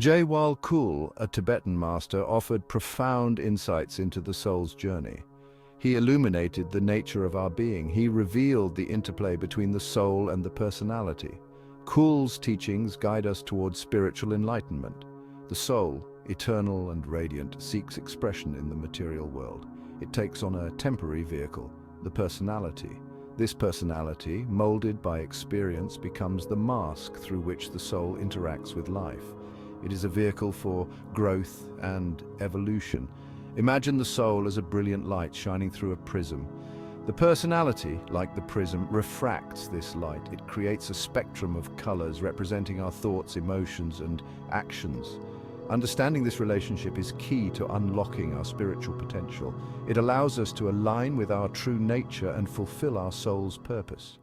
Djwhal Khul, a Tibetan master, offered profound insights into the soul's journey. He illuminated the nature of our being. He revealed the interplay between the soul and the personality. Khul's teachings guide us towards spiritual enlightenment. The soul, eternal and radiant, seeks expression in the material world. It takes on a temporary vehicle, the personality. This personality, molded by experience, becomes the mask through which the soul interacts with life. It is a vehicle for growth and evolution. Imagine the soul as a brilliant light shining through a prism. The personality, like the prism, refracts this light. It creates a spectrum of colors representing our thoughts, emotions, and actions. Understanding this relationship is key to unlocking our spiritual potential. It allows us to align with our true nature and fulfill our soul's purpose.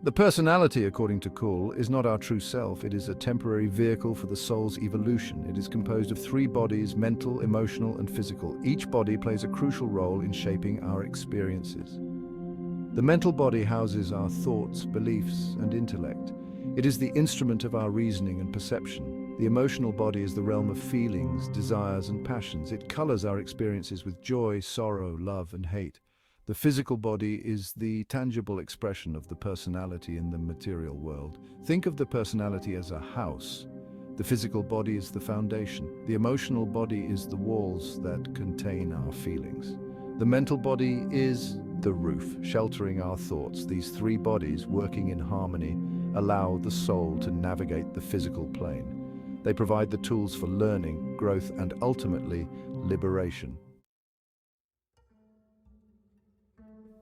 The personality, according to Khul, is not our true self. It is a temporary vehicle for the soul's evolution. It is composed of three bodies: mental, emotional, and physical. Each body plays a crucial role in shaping our experiences. The mental body houses our thoughts, beliefs, and intellect. It is the instrument of our reasoning and perception. The emotional body is the realm of feelings, desires, and passions. It colors our experiences with joy, sorrow, love, and hate. The physical body is the tangible expression of the personality in the material world. Think of the personality as a house. The physical body is the foundation. The emotional body is the walls that contain our feelings. The mental body is the roof, sheltering our thoughts. These three bodies, working in harmony, allow the soul to navigate the physical plane. They provide the tools for learning, growth, and ultimately, liberation.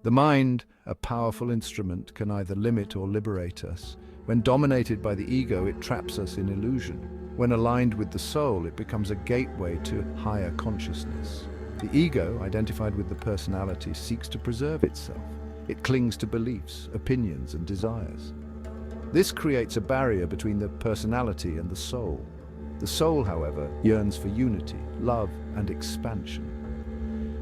The mind, a powerful instrument, can either limit or liberate us. When dominated by the ego, it traps us in illusion. When aligned with the soul, it becomes a gateway to higher consciousness. The ego, identified with the personality, seeks to preserve itself. It clings to beliefs, opinions, and desires. This creates a barrier between the personality and the soul. The soul, however, yearns for unity, love, and expansion.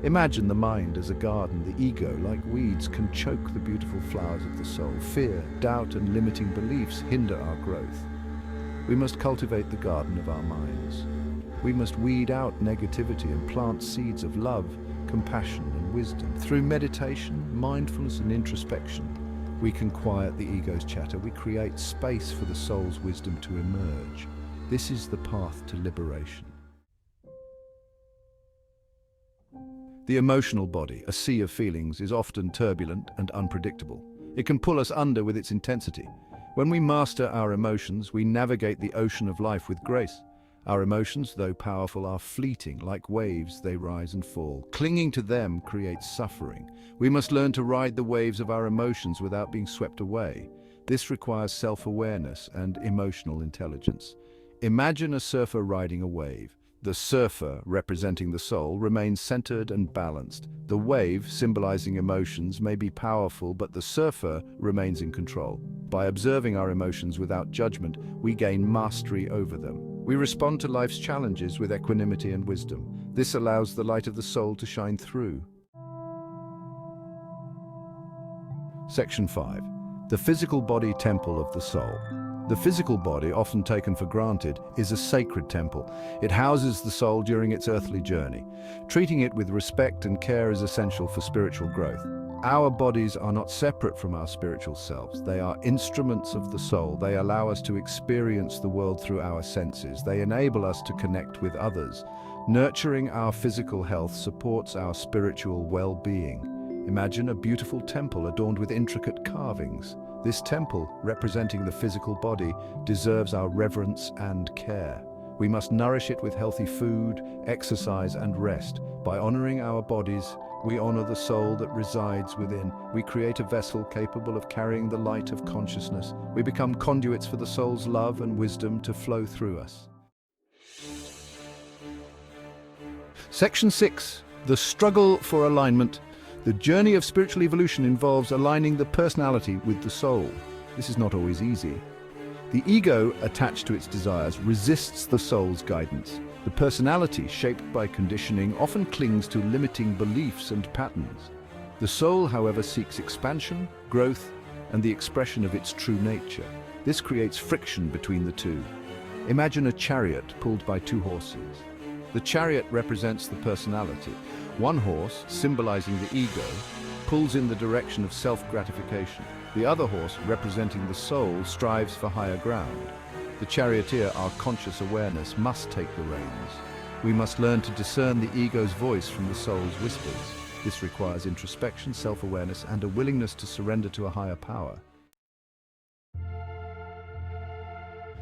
Imagine the mind as a garden. The ego, like weeds, can choke the beautiful flowers of the soul. Fear, doubt, and limiting beliefs hinder our growth. We must cultivate the garden of our minds. We must weed out negativity and plant seeds of love, compassion, and wisdom. Through meditation, mindfulness, and introspection, we can quiet the ego's chatter. We create space for the soul's wisdom to emerge. This is the path to liberation. The emotional body, a sea of feelings, is often turbulent and unpredictable. It can pull us under with its intensity. When we master our emotions, we navigate the ocean of life with grace. Our emotions, though powerful, are fleeting. Like waves, they rise and fall. Clinging to them creates suffering. We must learn to ride the waves of our emotions without being swept away. This requires self-awareness and emotional intelligence. Imagine a surfer riding a wave. The surfer, representing the soul, remains centered and balanced. The wave, symbolizing emotions, may be powerful, but the surfer remains in control. By observing our emotions without judgment, we gain mastery over them. We respond to life's challenges with equanimity and wisdom. This allows the light of the soul to shine through. Section 5. The physical body temple of the soul. The physical body, often taken for granted, is a sacred temple. It houses the soul during its earthly journey. Treating it with respect and care is essential for spiritual growth. Our bodies are not separate from our spiritual selves. They are instruments of the soul. They allow us to experience the world through our senses. They enable us to connect with others. Nurturing our physical health supports our spiritual well-being. Imagine a beautiful temple adorned with intricate carvings. This temple, representing the physical body, deserves our reverence and care. We must nourish it with healthy food, exercise, and rest. By honoring our bodies, we honor the soul that resides within. We create a vessel capable of carrying the light of consciousness. We become conduits for the soul's love and wisdom to flow through us. Section 6. The struggle for alignment. The journey of spiritual evolution involves aligning the personality with the soul. This is not always easy. The ego, attached to its desires, resists the soul's guidance. The personality, shaped by conditioning, often clings to limiting beliefs and patterns. The soul, however, seeks expansion, growth, and the expression of its true nature. This creates friction between the two. Imagine a chariot pulled by two horses. The chariot represents the personality. One horse, symbolizing the ego, pulls in the direction of self-gratification. The other horse, representing the soul, strives for higher ground. The charioteer, our conscious awareness, must take the reins. We must learn to discern the ego's voice from the soul's whispers. This requires introspection, self-awareness, and a willingness to surrender to a higher power.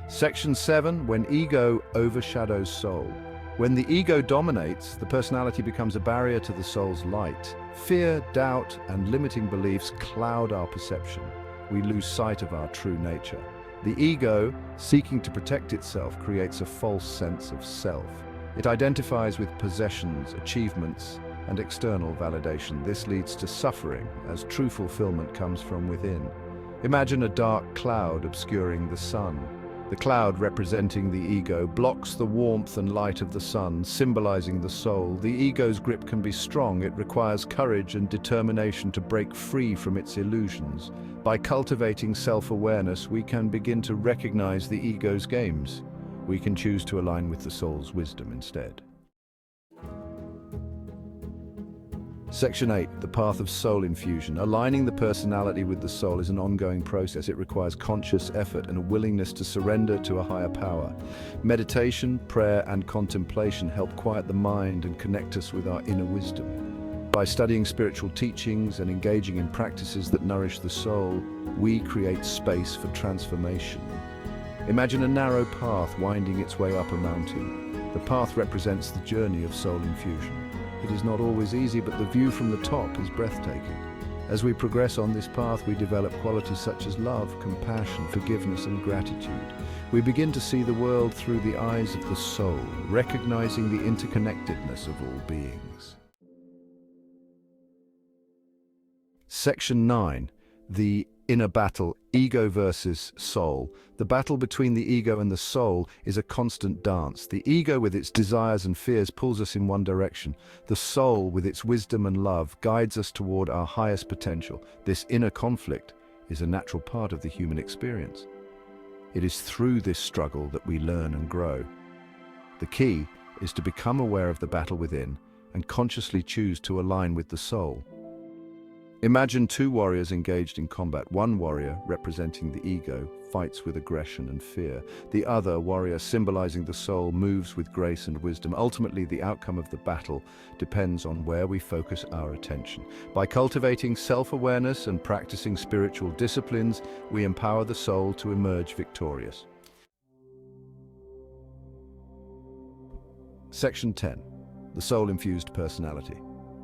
Section 7, when ego overshadows soul. When the ego dominates, the personality becomes a barrier to the soul's light. Fear, doubt, and limiting beliefs cloud our perception. We lose sight of our true nature. The ego, seeking to protect itself, creates a false sense of self. It identifies with possessions, achievements, and external validation. This leads to suffering, as true fulfillment comes from within. Imagine a dark cloud obscuring the sun. The cloud, representing the ego, blocks the warmth and light of the sun, symbolizing the soul. The ego's grip can be strong. It requires courage and determination to break free from its illusions. By cultivating self-awareness, we can begin to recognize the ego's games. We can choose to align with the soul's wisdom instead. Section 8, the path of soul infusion. Aligning the personality with the soul is an ongoing process. It requires conscious effort and a willingness to surrender to a higher power. Meditation, prayer, and contemplation help quiet the mind and connect us with our inner wisdom. By studying spiritual teachings and engaging in practices that nourish the soul, we create space for transformation. Imagine a narrow path winding its way up a mountain. The path represents the journey of soul infusion. It is not always easy, but the view from the top is breathtaking. As we progress on this path, we develop qualities such as love, compassion, forgiveness, and gratitude. We begin to see the world through the eyes of the soul, recognizing the interconnectedness of all beings. Section 9, the inner battle, ego versus soul. The battle between the ego and the soul is a constant dance. The ego, with its desires and fears, pulls us in one direction. The soul, with its wisdom and love, guides us toward our highest potential. This inner conflict is a natural part of the human experience. It is through this struggle that we learn and grow. The key is to become aware of the battle within and consciously choose to align with the soul. Imagine two warriors engaged in combat. One warrior, representing the ego, fights with aggression and fear. The other warrior, symbolizing the soul, moves with grace and wisdom. Ultimately, the outcome of the battle depends on where we focus our attention. By cultivating self-awareness and practicing spiritual disciplines, we empower the soul to emerge victorious. Section 10. The soul-infused personality.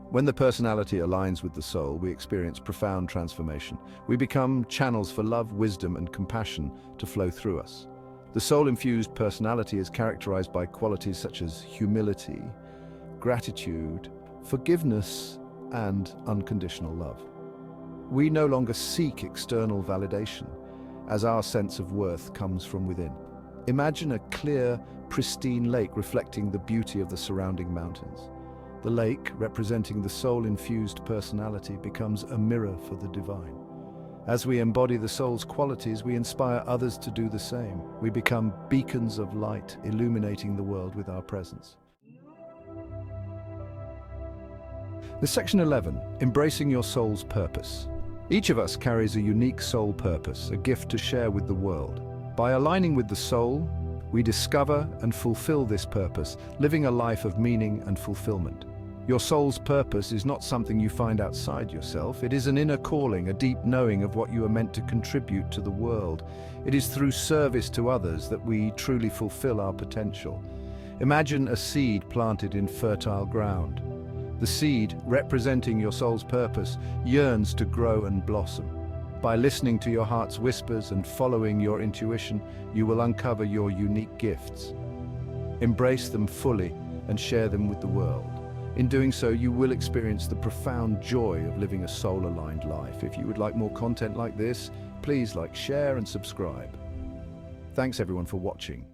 When the personality aligns with the soul, we experience profound transformation. We become channels for love, wisdom, and compassion to flow through us. The soul-infused personality is characterized by qualities such as humility, gratitude, forgiveness, and unconditional love. We no longer seek external validation, as our sense of worth comes from within. Imagine a clear, pristine lake reflecting the beauty of the surrounding mountains. The lake, representing the soul-infused personality, becomes a mirror for the divine. As we embody the soul's qualities, we inspire others to do the same. We become beacons of light, illuminating the world with our presence. The Section 11, embracing your soul's purpose. Each of us carries a unique soul purpose, a gift to share with the world. By aligning with the soul, we discover and fulfill this purpose, living a life of meaning and fulfillment. Your soul's purpose is not something you find outside yourself. It is an inner calling, a deep knowing of what you are meant to contribute to the world. It is through service to others that we truly fulfill our potential. Imagine a seed planted in fertile ground. The seed, representing your soul's purpose, yearns to grow and blossom. By listening to your heart's whispers and following your intuition, you will uncover your unique gifts. Embrace them fully and share them with the world. In doing so, you will experience the profound joy of living a soul-aligned life. If you would like more content like this, please like, share, and subscribe. Thanks everyone for watching.